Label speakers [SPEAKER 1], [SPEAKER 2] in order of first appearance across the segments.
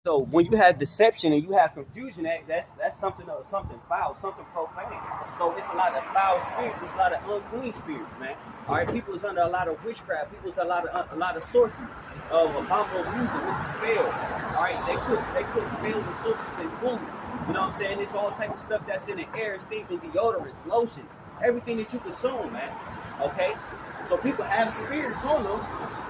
[SPEAKER 1] So when you have deception and you have confusion, that's something foul, something profane. So it's a lot of foul spirits, it's a lot of unclean spirits, man. All right, people is under a lot of witchcraft, people is a lot of sorceries, of abominable music with the spells. All right, they put spells and sorceries in food. You know what I'm saying? It's all type of stuff that's in the air, it's things in deodorants, lotions, everything that you consume, man. Okay, so people have spirits on them,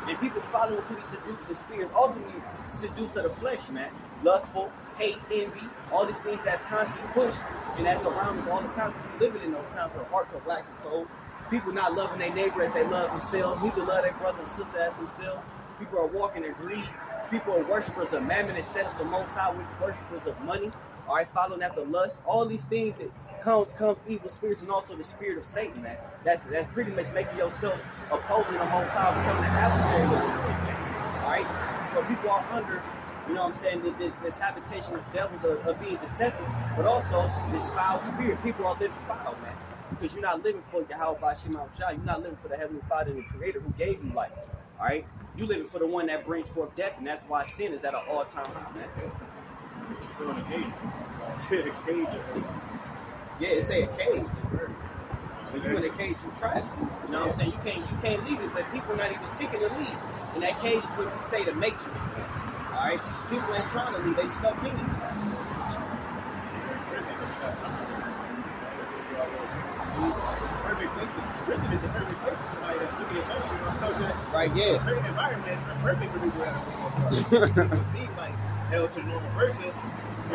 [SPEAKER 1] and people follow into these seducing spirits. Also, be seduced to the flesh, man. Lustful, hate, envy, all these things that's constantly pushed and that's around us all the time. Because we living in those times where hearts are wax and cold. People not loving their neighbor as they love themselves. Neither love their brother and sister as themselves. People are walking in greed. People are worshipers of mammon instead of the Most High, which is worshipers of money. All right, following after lust. All these things that comes evil spirits, and also the spirit of Satan, man. That's pretty much making yourself opposing the Most High, becoming an adversary of the Lord, man. All right, so people are under, you know what I'm saying, this habitation of devils of being deceptive, but also this foul spirit. People are living foul, man, because you're not living for Yahweh Bashim Shai. You're not living for the Heavenly Father and the Creator who gave you life. All right, you living for the one that brings forth death, and that's why sin is at an all-time high, man.
[SPEAKER 2] You're still in a cage. A cage.
[SPEAKER 1] Yeah, it's a cage. When you in a cage, you trap. You know what I'm saying? You can't leave it, but people not even seeking to leave. And that cage is what we say the matrix. All right, people ain't trying to leave; they stuck in it.
[SPEAKER 2] Prison is a perfect place for somebody that's looking at his home.
[SPEAKER 1] Right, yeah.
[SPEAKER 2] Certain environments are perfect for people that are looking at it seem like hell to the normal person. You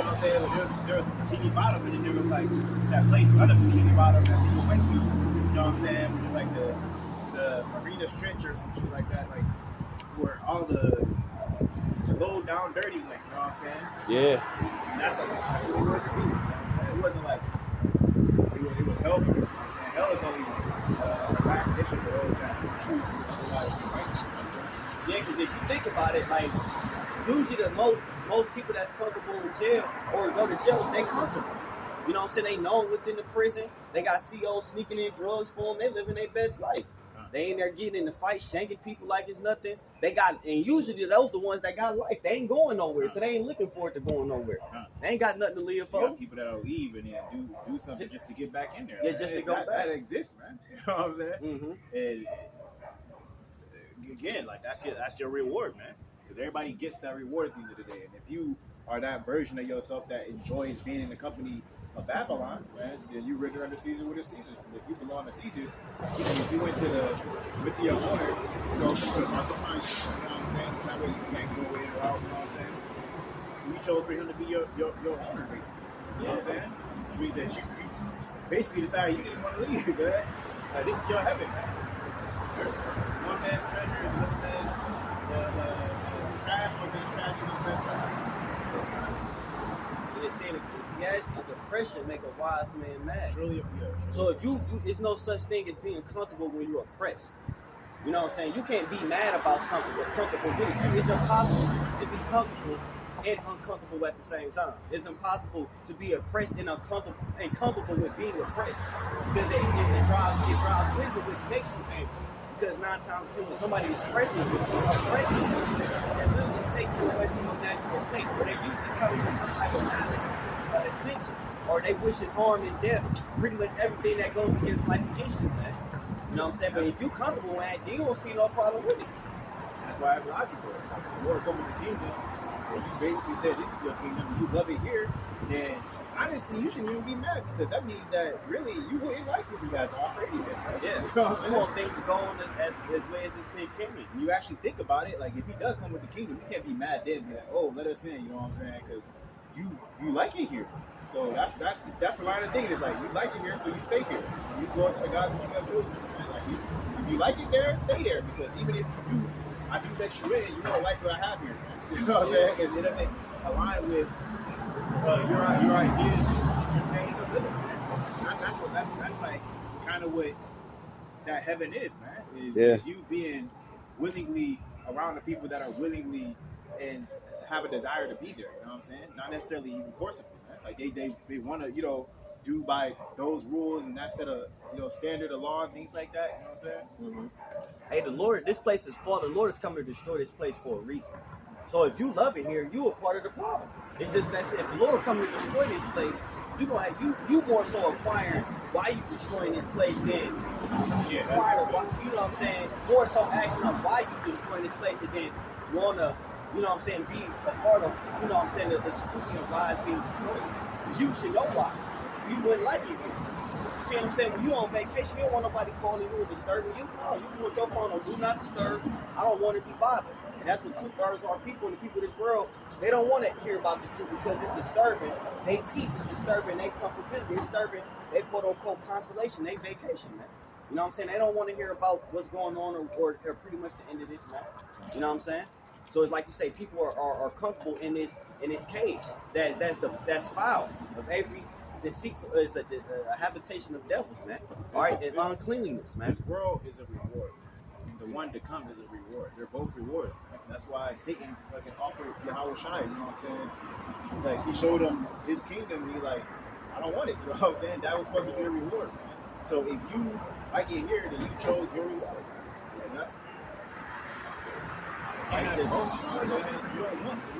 [SPEAKER 2] know what I'm saying? Well, there was a bikini bottom, and then there was like that place under bikini bottom that people went to. You know what I'm saying? Which is like the Marina's Trench or some shit like that, like where all the low down dirty went. You know what I'm saying?
[SPEAKER 1] Yeah.
[SPEAKER 2] And that's what it wanted to be. It wasn't like it was hell for them. You know what I'm saying? Hell is only a recognition for those that choose to go out and be righteous.
[SPEAKER 1] Yeah, because if you think about it, like usually the most people that's comfortable in jail or go to jail, they comfortable. You know what I'm saying? They known within the prison. They got COs sneaking in drugs for them. They living their best life. They ain't there getting in the fight, shanking people like it's nothing. They got, and usually those the ones that got life. They ain't going nowhere, so they ain't looking forward to going nowhere. They ain't got nothing to live for.
[SPEAKER 2] You got people that'll leave and then do something just to get back in there.
[SPEAKER 1] Yeah, just to go back.
[SPEAKER 2] That exists, man. You know what I'm saying?
[SPEAKER 1] Mm-hmm.
[SPEAKER 2] And again, like that's your reward, man. Because everybody gets that reward at the end of the day. And if you are that version of yourself that enjoys being in the company of Babylon, man, then you render under Caesar with the Caesars. And if you belong to Caesars, if you went to your owner, so put a market behind you, you know what I'm saying? So that way you can't go in or out, you know what I'm saying? You chose for him to be your owner, basically. You know what I'm saying? Which means that you basically decided you didn't want to leave, man. This is your heaven, man. One man's treasure is another man's trash, one man's trash, another man's trash.
[SPEAKER 1] It said Ecclesiastes, oppression make a wise man mad.
[SPEAKER 2] Surely.
[SPEAKER 1] So if you it's no such thing as being comfortable when you're oppressed. You know what I'm saying? You can't be mad about something but comfortable with it. It's impossible to be comfortable and uncomfortable at the same time. It's impossible to be oppressed and uncomfortable and comfortable with being oppressed, because it drives wisdom, which makes you angry. Because 9 times 10 when somebody is oppressing you, that literally takes you away from your natural state, where they usually come with some type of malice, attention, or they wishing harm and death, pretty much everything that goes against life against you, man. You know what I'm saying? But if you comfortable with it, you don't see no problem with it.
[SPEAKER 2] That's why it's logical. It's like the Lord come with the kingdom, and you basically said this is your kingdom, and you love it here, then honestly, you shouldn't even be mad, because that means that really you wouldn't like what you guys offer anyway. Right?
[SPEAKER 1] Yeah,
[SPEAKER 2] you know what I'm saying?
[SPEAKER 1] You want things to go on as way as it's been carried.
[SPEAKER 2] When you actually think about it, like if he does come with the kingdom, you can't be mad then and be like, oh, let us in, you know what I'm saying? Because you like it here. So that's the line of thing. It's like you like it here, so you stay here. You go into the gods that you have chosen. And like if you like it there, stay there. Because even if I do let you in, you don't like what I have here. You know what I'm saying? Because it doesn't align with your ideas and your standard of living, man. That's like kind of what that heaven is, man. Is you being willingly around the people that are willingly and have a desire to be there. You know what I'm saying? Not necessarily even forcibly. Man. Like they want to, do by those rules and that set of standard of law and things like that. You know what I'm saying?
[SPEAKER 1] Mm-hmm. Hey, the Lord, this place is fallen. The Lord is coming to destroy this place for a reason. So if you love it here, you are part of the problem. It's just that if the Lord come to destroy this place, you gonna have you more so inquiring why you destroying this place than you know what I'm saying? More so asking them why you destroying this place and then wanna, you know what I'm saying, be a part of, you know what I'm saying, the solution of why it's being destroyed. Because you should know why. You wouldn't like it here. See what I'm saying? When you on vacation, you don't want nobody calling you and disturbing you. No, you put your phone on do not disturb. I don't want to be bothered. And that's what 2/3 of our people and the people of this world, they don't want to hear about the truth because it's disturbing. They peace is disturbing. They comfortability is disturbing. They quote unquote consolation. They vacation, man. You know what I'm saying? They don't want to hear about what's going on or pretty much the end of this, man. You know what I'm saying? So it's like you say, people are comfortable in this cage. That's foul. Of every deceitful is a habitation of devils, man. All right, and uncleanliness, man.
[SPEAKER 2] This world is a reward. The one to come is a reward. They're both rewards. That's why Satan offered Yahweh Shai, you know what I'm saying? He's like, he showed him his kingdom, and he like, I don't want it, you know what I'm saying? That was supposed to be a reward, man. So if you like it here, then you chose your reward. And that's you don't want it.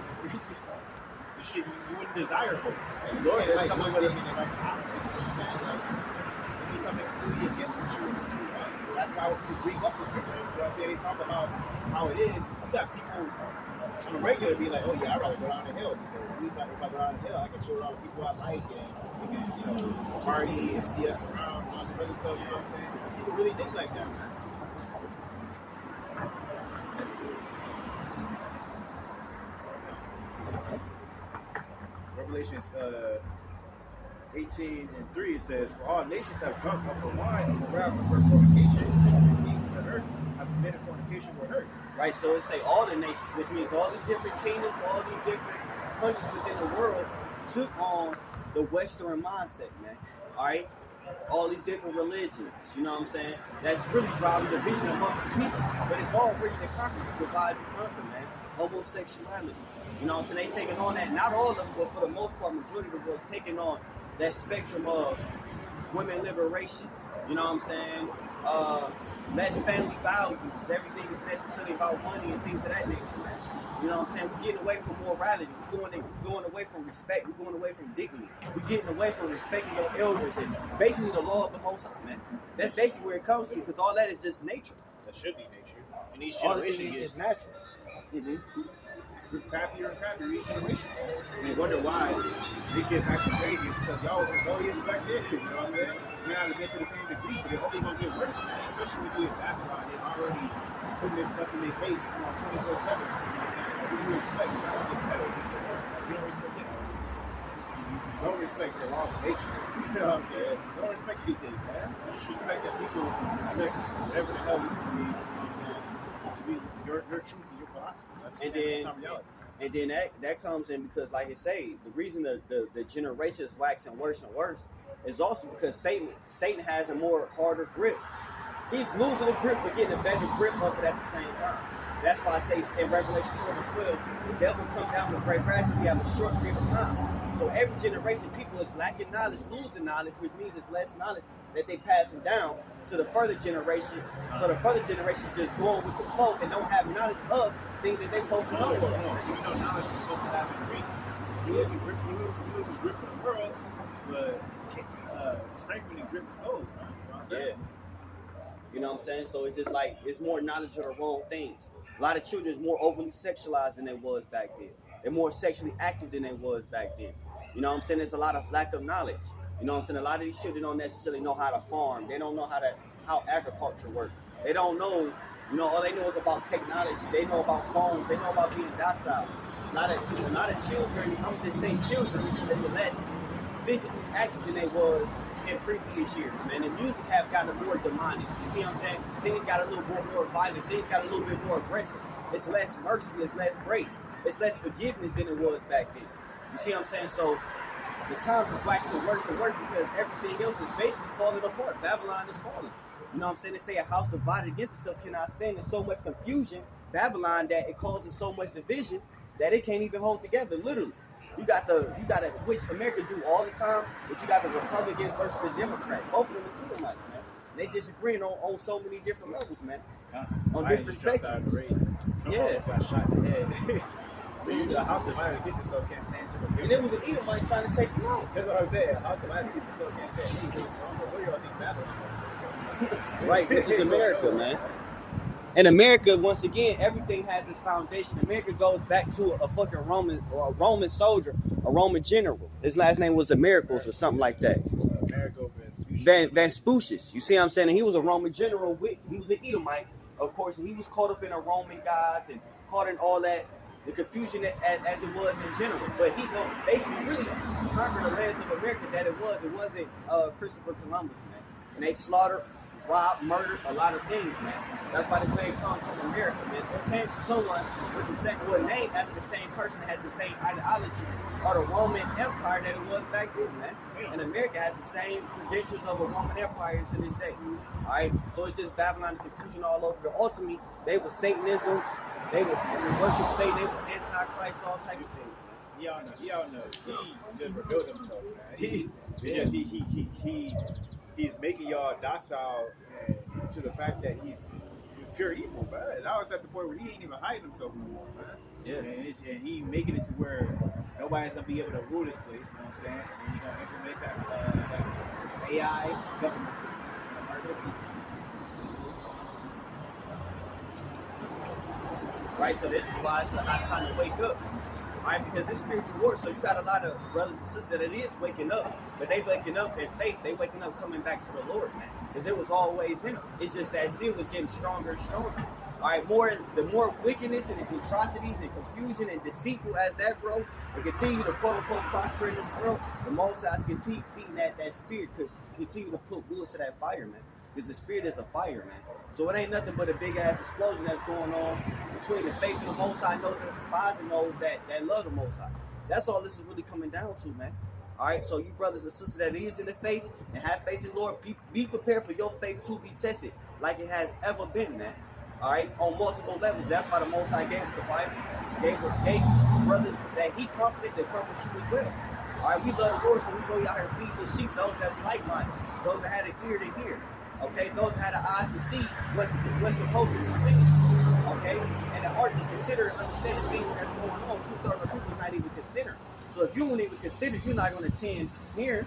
[SPEAKER 2] You wouldn't desire hope. And Lord is like coming with it in the right opposite. It needs something completely against what you want. That's why when people bring up the scriptures, you know what I'm saying? They talk about how it is. You got people on the regular be like, oh yeah, I'd rather go down the hill because if I go down the hill, I can show all the people I like and we can, you know, party and BS around and all this other stuff, you know what I'm saying? People really think like that. Revelations 18:3 it says, for all nations have drunk of the wine of the wrath of her fornication, and the kings of the earth have committed fornication with her.
[SPEAKER 1] Right, so it say all the nations, which means all these different kingdoms, all these different countries within the world took on the Western mindset, man. All right, all these different religions, you know what I'm saying? That's really driving division amongst the people. But it's all really the conquer. You divide, you conquer, man. Homosexuality. You know what I'm saying? They taking on that, not all of them, but for the most part, majority of the world's taking on that spectrum of women liberation. You know what I'm saying? Less family values. Everything is necessarily about money and things of that nature, man. You know what I'm saying? We're getting away from morality. We're going away from respect. We're going away from dignity. We're getting away from respecting your elders and basically the law of the Most High, man. That's basically where it comes to, because all that is just nature.
[SPEAKER 2] That should be nature. And each
[SPEAKER 1] All
[SPEAKER 2] generation
[SPEAKER 1] is natural.
[SPEAKER 2] Mm-hmm. Crappier and crappier each generation. And you wonder why these kids acting crazy. It's because y'all was rebellious back then. You know what I'm saying? You may not get to the same degree, but they're only going to get worse, man. Especially when you get Babylon. They're already putting this stuff in their face, you know, 24/7. You know what I'm saying? Like, what do you expect? It's not going to get better. It's going to get worse. Like, you don't respect it. You don't respect the laws of nature. You know what I'm saying? You don't respect anything, man. You just respect that people respect whatever the hell you believe. You know what I'm saying? To be your truth and your philosophy.
[SPEAKER 1] And then that comes in because, like I say, the reason the generation is waxing worse and worse is also because Satan has a more harder grip. He's losing the grip but getting a better grip of it at the same time. That's why I say in Revelation 12, the devil comes down with great wrath because he has a short period of time. So every generation, people is lacking knowledge, losing knowledge, which means it's less knowledge that they passing down to the further generations. So the further generations just going with the flow and don't have knowledge of things that they supposed to know of.
[SPEAKER 2] Even though knowledge is supposed to have increased, you losing grip of the world, but strengthening grip of souls, man. You know what I'm saying?
[SPEAKER 1] Yeah. You know what I'm saying? So it's just like, it's more knowledge of the wrong things. A lot of children is more overly sexualized than they was back then. They're more sexually active than they was back then. You know what I'm saying? There's a lot of lack of knowledge. You know what I'm saying? A lot of these children don't necessarily know how to farm. They don't know how agriculture works. They don't know, you know, all they know is about technology. They know about phones. They know about being docile. A lot of children, I'm just saying children, is less physically active than they was in previous years, man. The music have gotten more demonic. You see what I'm saying? Things got a little more violent. Things got a little bit more aggressive. It's less mercy. It's less grace. It's less forgiveness than it was back then. You see what I'm saying? So the times is waxing worse and worse because everything else is basically falling apart. Babylon is falling. You know what I'm saying? They say a house divided against itself cannot stand. There's so much confusion, Babylon, that it causes so much division that it can't even hold together, literally. You got which America do all the time, but you got the Republicans versus the Democrats. Both of them is Edomites, man. They disagreeing on so many different levels, man. On different spectrums.
[SPEAKER 2] Yeah. Got shot in the head. So you the house divided against itself can't stand to
[SPEAKER 1] And it was an Edomite trying to take him out.
[SPEAKER 2] That's what I'm saying. House divided against itself can't stand. What do y'all think Babylon?
[SPEAKER 1] Right, this is America, man. In America, once again, everything has this foundation. America goes back to a fucking Roman soldier, a Roman general. His last name was Americus or something like that. Vespucius. You see what I'm saying? And he was a Roman general. He was an Edomite, of course, and he was caught up in the Roman gods and caught in all that, the confusion as it was in general. But he basically really conquered the lands of America that it was. It wasn't Christopher Columbus, man. And they slaughtered, robbed, murdered a lot of things, man. That's why this name comes from America, man. So it came from someone with the same, name after the same person that had the same ideology or the Roman Empire that it was back then, man. And America has the same credentials of a Roman Empire to this day. All right, so it's just Babylon confusion all over. Ultimately, they was Satanism, they was worship Satan, they was Antichrist, all type of things.
[SPEAKER 2] He just revealed himself, man. He's making y'all docile to the fact that he's pure evil, man. Now it's at the point where he ain't even hiding himself no more, man.
[SPEAKER 1] Yeah.
[SPEAKER 2] And he making it to where nobody's gonna be able to rule this place, you know what I'm saying? And then he's gonna implement that AI government system in America.
[SPEAKER 1] Right, so this is why it's a hot time to wake up. Right, because this spiritual war, so you got a lot of brothers and sisters that it is waking up, but they waking up in faith, they waking up coming back to the Lord, man. Because it was always in them. It's just that sin was getting stronger and stronger. All right, the more wickedness and the atrocities and confusion and deceitful as that, bro, and continue to quote unquote prosper in this world, the Most High continue feeding that spirit could continue to put wood to that fire, man. Because the spirit is a fire, man. So it ain't nothing but a big ass explosion that's going on between the faith and the Most High, knows that despise and knows that love the Most High. That's all this is really coming down to, man. All right, so you brothers and sisters that is in the faith and have faith in the Lord, be prepared for your faith to be tested like it has ever been, man. All right, on multiple levels. That's why the Most High gave us the Bible, gave brothers that He comforted to comfort you as well. All right, we love the Lord, so we go out here feeding the sheep, those that's like-minded, those that had an ear to hear. Okay, those that had the eyes to see what's supposed to be seen. Okay, and the heart to consider and understand the things that's going on. 2/3 of people not even considering. So if you won't even consider, you're not going to attend here.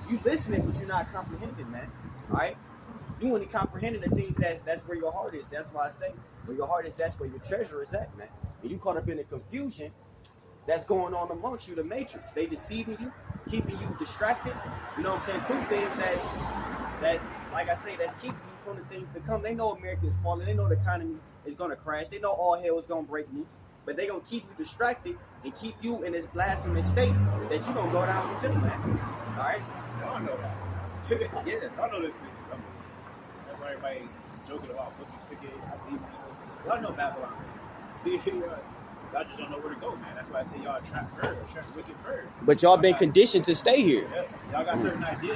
[SPEAKER 1] You listening, but you're not comprehending, man. All right, you only comprehending the things that's where your heart is. That's why I say where your heart is, that's where your treasure is at, man. And you caught up in the confusion that's going on amongst you, the matrix. They deceiving you, keeping you distracted. You know what I'm saying? Through things that's like I say, that's keeping you from the things to come. They know America is falling. They know the economy is going to crash. They know all hell is going to break loose. But they're going to keep you distracted and keep you in this blasphemous state that you're going to go down with them, man. All right?
[SPEAKER 2] Y'all know that.
[SPEAKER 1] Yeah.
[SPEAKER 2] Y'all know this place is number. That's why everybody joking about booking tickets. Y'all know Babylon. Y'all just don't know where to go, man. That's why I say y'all a trapped bird, a trapped wicked bird.
[SPEAKER 1] But y'all been conditioned to stay here.
[SPEAKER 2] Y'all got certain ideas.